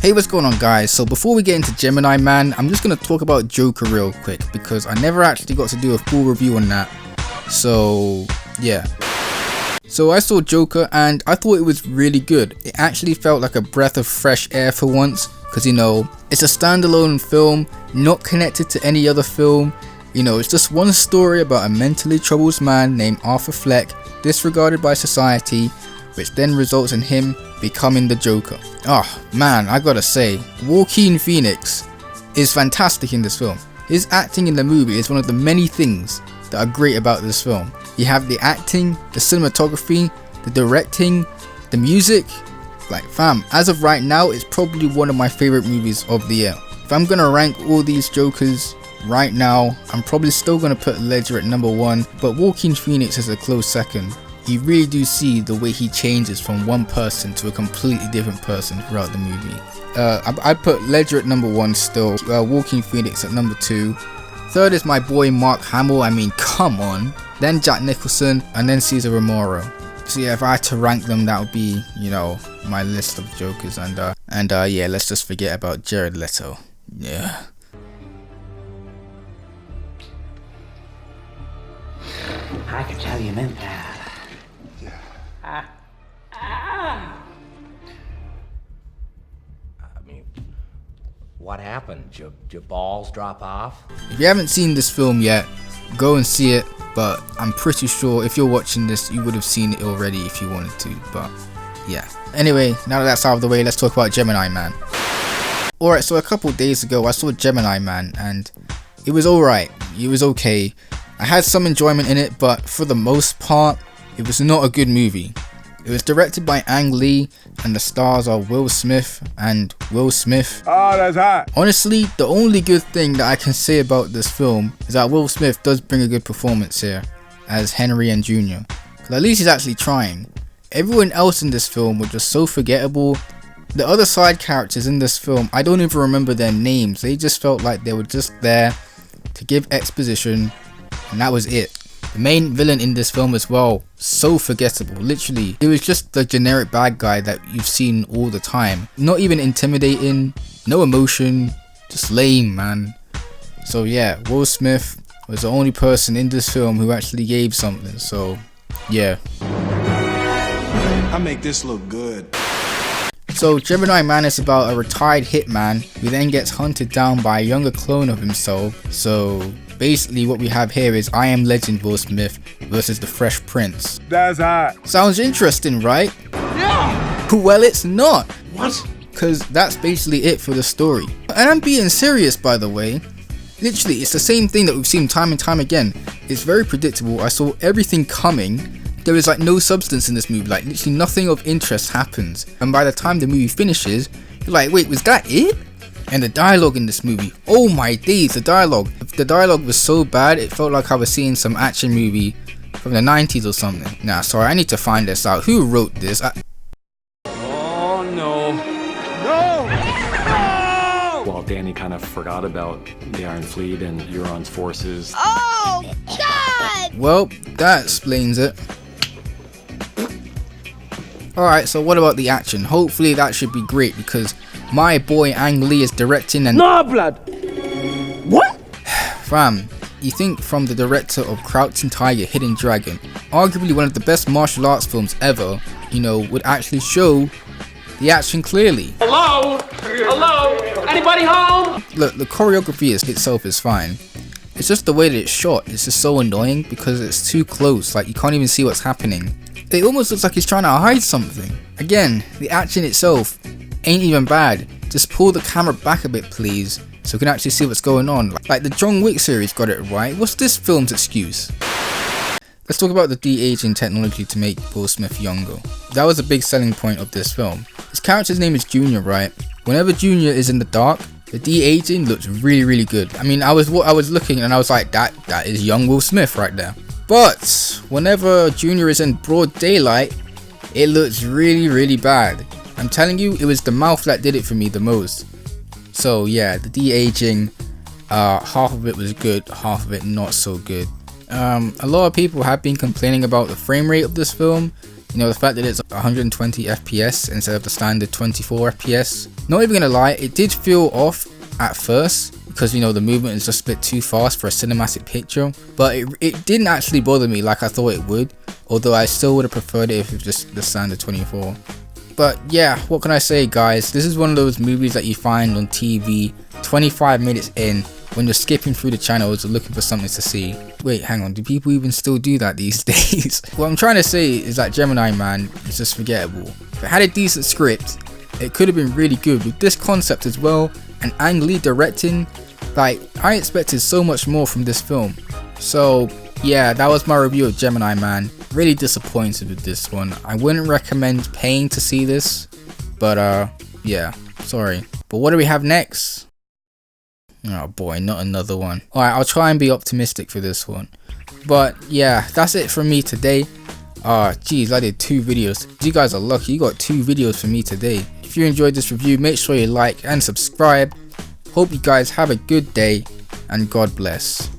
Hey, what's going on guys? So before we get into Gemini Man, I'm just going to talk about Joker real quick because I never actually got to do a full review on that. So yeah. So I saw Joker and I thought it was really good. It actually felt like a breath of fresh air for once because, you know, it's a standalone film, not connected to any other film. You know, it's just one story about a mentally troubled man named Arthur Fleck, disregarded by society, which then results in him becoming the Joker. Oh man, I gotta say, Joaquin Phoenix is fantastic in this film. His acting in the movie is one of the many things that are great about this film. You have the acting, the cinematography, the directing, the music. Like fam, as of right now, it's probably one of my favorite movies of the year. If I'm gonna rank all these Jokers right now, I'm probably still gonna put Ledger at number 1, but Joaquin Phoenix is a close second. You really do see the way he changes from one person to a completely different person throughout the movie. I put Ledger at number 1 still, Joaquin Phoenix at number 2. Third is my boy Mark Hamill, I mean come on. Then Jack Nicholson, and then Cesar Romero. So yeah, if I had to rank them, that would be, you know, my list of Jokers. And yeah, let's just forget about Jared Leto. Yeah. I could tell you meant that. I mean, what happened? Your balls drop off? If you haven't seen this film yet, go and see it. But I'm pretty sure if you're watching this, you would have seen it already if you wanted to. But yeah. Anyway, now that that's out of the way, let's talk about Gemini Man. Alright, so a couple days ago I saw Gemini Man and it was alright. It was okay. I had some enjoyment in it, but for the most part, it was not a good movie. It was directed by Ang Lee and the stars are Will Smith and Will Smith. Oh, that's hot. Honestly, the only good thing that I can say about this film is that Will Smith does bring a good performance here as Henry and Jr. Because at least he's actually trying. Everyone else in this film was just so forgettable. The other side characters in this film, I don't even remember their names. They just felt like they were just there to give exposition and that was it. The main villain in this film as well, so forgettable. Literally, it was just the generic bad guy that you've seen all the time. Not even intimidating, no emotion, just lame, man. So yeah, Will Smith was the only person in this film who actually gave something, so yeah. I make this look good. So Gemini Man is about a retired hitman who then gets hunted down by a younger clone of himself. So basically what we have here is I Am Legend Will Smith versus the Fresh Prince. That's hot. Sounds interesting, right? Yeah. Well, it's not. What? Because that's basically it for the story. And I'm being serious, by the way. Literally, it's the same thing that we've seen time and time again. It's very predictable. I saw everything coming. There is like no substance in this movie. Like literally nothing of interest happens. And by the time the movie finishes, you're like, wait, was that it? And the dialogue in this movie, oh my days, the dialogue was so bad it felt like I was seeing some action movie from the 90s or something. Nah, sorry, I need to find this out. Who wrote this? Oh no. No! While Danny kind of forgot about the Iron Fleet and Euron's forces. Oh God! Well, that explains it. Alright, so what about the action? Hopefully that should be great because my boy Ang Lee is directing and... No blood! What? Fam, you think from the director of Crouching Tiger, Hidden Dragon, arguably one of the best martial arts films ever, you know, would actually show the action clearly. Hello? Hello? Anybody home? Look, the choreography itself is fine. It's just the way that it's shot. It's just so annoying because it's too close, like you can't even see what's happening. It almost looks like he's trying to hide something. Again, the action itself ain't even bad. Just pull the camera back a bit please, so we can actually see what's going on. Like the John Wick series got it right. What's this film's excuse? Let's talk about the de-aging technology to make Will Smith younger. That was a big selling point of this film. His character's name is Junior, right? Whenever Junior is in the dark, the de-aging looks really good. I mean, I was looking and I was like, that is young Will Smith right there. But whenever Junior is in broad daylight, it looks really bad. I'm telling you, it was the mouth that did it for me the most. So yeah, the de-aging, half of it was good, half of it not so good. A lot of people have been complaining about the frame rate of this film. You know, the fact that it's 120 FPS instead of the standard 24 FPS. Not even gonna lie, it did feel off at first because, you know, the movement is just a bit too fast for a cinematic picture, but it didn't actually bother me like I thought it would, although I still would have preferred it if it was just the standard 24. But yeah, what can I say, guys? This is one of those movies that you find on TV 25 minutes in when you're skipping through the channels and looking for something to see. Wait, hang on, do people even still do that these days? What I'm trying to say is that Gemini Man is just forgettable. If it had a decent script, it could have been really good with this concept as well, and Ang Lee directing. Like, I expected so much more from this film. So yeah, that was my review of Gemini Man. Really disappointed with this one. I wouldn't recommend paying to see this, but yeah, sorry. But what do we have next? Oh boy, not another one. Alright, I'll try and be optimistic for this one. But yeah, that's it from me today. Geez, I did 2 videos. You guys are lucky, you got 2 videos from me today. If you enjoyed this review, make sure you like and subscribe. Hope you guys have a good day, and God bless.